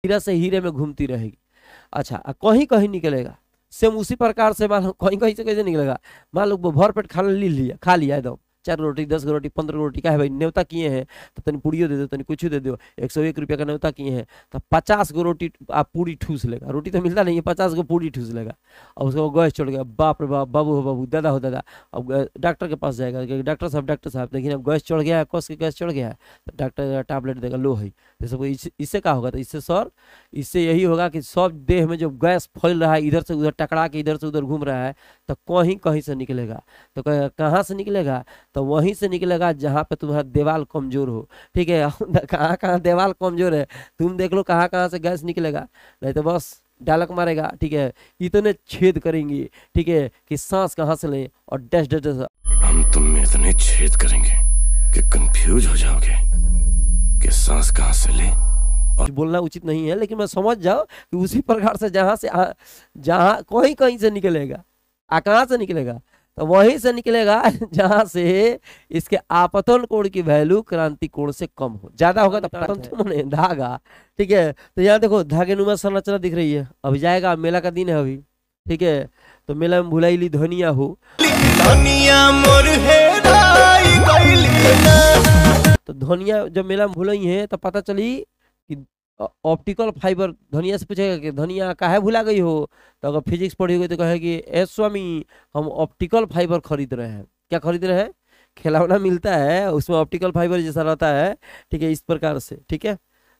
हीरा से हीरे में घूमती रहेगी। अच्छा, कहीं कहीं निकलेगा सेम उसी प्रकार से, मान लो कहीं कहीं से कैसे निकलेगा, मान लो भर पेट खा लिया एकदम 4 रोटी 10 रोटी 15 रोटी का है भाई, न्योता किए हैं तो तनी पूड़ियो दे दो, तनी कुछ दे दो, 101 रुपया का न्योता किए हैं तो 50 गो रोटी आप पूरी ठूस लेगा, रोटी तो मिलता नहीं है, 50 गो पूरी ठूस लेगा। और उसको गैस चढ़ गया, बाप रे बाप, बाबू हो बाबू, दादा हो दादा। अब डॉक्टर के पास जाएगा, डॉक्टर साहब देखिए अब गैस चढ़ गया है, कस के गैस चढ़ गया है, तो डॉक्टर टैबलेट देगा, लो है। जैसे इससे क्या होगा, तो इससे सर इससे यही होगा कि सब देह में जो गैस फैल रहा है, इधर से उधर टकरा के इधर से उधर घूम रहा है, तो कहीं कहीं से निकलेगा। तो कहाँ से निकलेगा, तो वहीं से निकलेगा जहाँ पे तुम्हारा दीवार कमजोर हो। ठीक है, कहाँ कहाँ दीवार कमजोर है तुम देख लो, कहाँ कहाँ से गैस निकलेगा, नहीं तो बस डालक मारेगा। ठीक है, इतने छेद करेंगे, ठीक है, कि सांस कहाँ से लें और डैश डैश डैश। हम तुम में इतने छेद करेंगे कि कंफ्यूज हो जाओगे कि सांस कहाँ से लें। बोलना उचित नहीं है, लेकिन मैं समझ जाओ कि उसी प्रकार से जहां से जहां कहीं कहीं से निकलेगा, कहां से निकलेगा, तो वहीं से निकलेगा जहां से इसके आपतन कोण की वैल्यू क्रांति कोण से कम हो। ज्यादा होगा तो आपतन धागा। ठीक है, तो यहाँ देखो धागे नुमा संरचना दिख रही है। अभी जाएगा, मेला का दिन है अभी। ठीक है, तो मेला में भुलाइली धनिया हो, तो धनिया जब मेला में भुलाई है तो पता चली कि ऑप्टिकल फाइबर, धनिया से पूछेगा कि धनिया काहे भुला गई हो, तो अगर फिजिक्स पढ़ी होगी तो कहेगी ए स्वामी हम ऑप्टिकल फाइबर खरीद रहे हैं। क्या खरीद रहे हैं, खिलौना मिलता है उसमें ऑप्टिकल फाइबर जैसा रहता है। ठीक है, इस प्रकार से। ठीक है,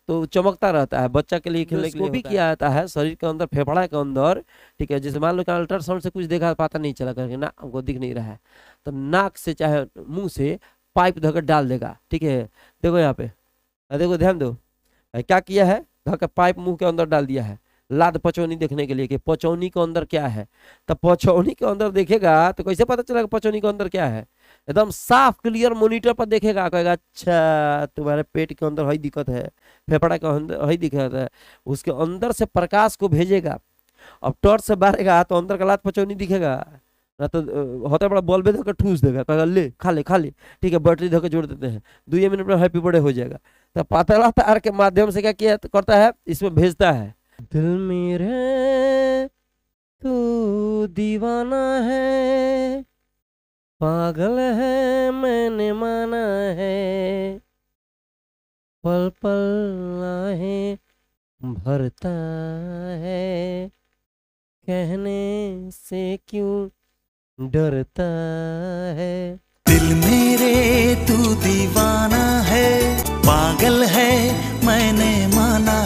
तो चमकता रहता है, बच्चा के लिए खेलने के लिए भी किया जाता है शरीर के अंदर, फेफड़ा के अंदर। ठीक है, जैसे मान लो कि अल्ट्रासाउंड से कुछ देखा, पता नहीं चला करके ना, हमको दिख नहीं रहा है, तो नाक से चाहे मुंह से पाइप धोकर डाल देगा। ठीक है, देखो यहाँ पे, देखो ध्यान दो, क्या किया है, धोकर पाइप मुंह के अंदर डाल दिया है, लाद पचौनी देखने के लिए कि पचौनी के अंदर क्या है। तो पचौनी के अंदर देखेगा तो कैसे पता चलेगा पचौनी के अंदर क्या है, एकदम साफ क्लियर मॉनिटर पर देखेगा, कहेगा अच्छा तुम्हारे पेट के अंदर हई दिक्कत है, फेफड़ा के अंदर हई दिक्कत है, उसके अंदर से प्रकाश को भेजेगा। अब टॉर्च से बारेगा तो अंदर का लाद पचौनी दिखेगा ना, तो होता बड़ा बल्बे धोकर ठूस देगा, कहेगा ले खा ले खा ले। ठीक है, बैटरी धोकर जोड़ देते हैं, 2 मिनट में हैप्पी बर्थडे हो जाएगा। तो पतला तार के माध्यम से क्या किया करता है, इसमें भेजता है, दिल मेरे तू दीवाना है, पागल है मैंने माना है, पल पल आहें भरता है, कहने से क्यों डरता है। दिल मेरे तू दीवाना है, पागल है मैंने माना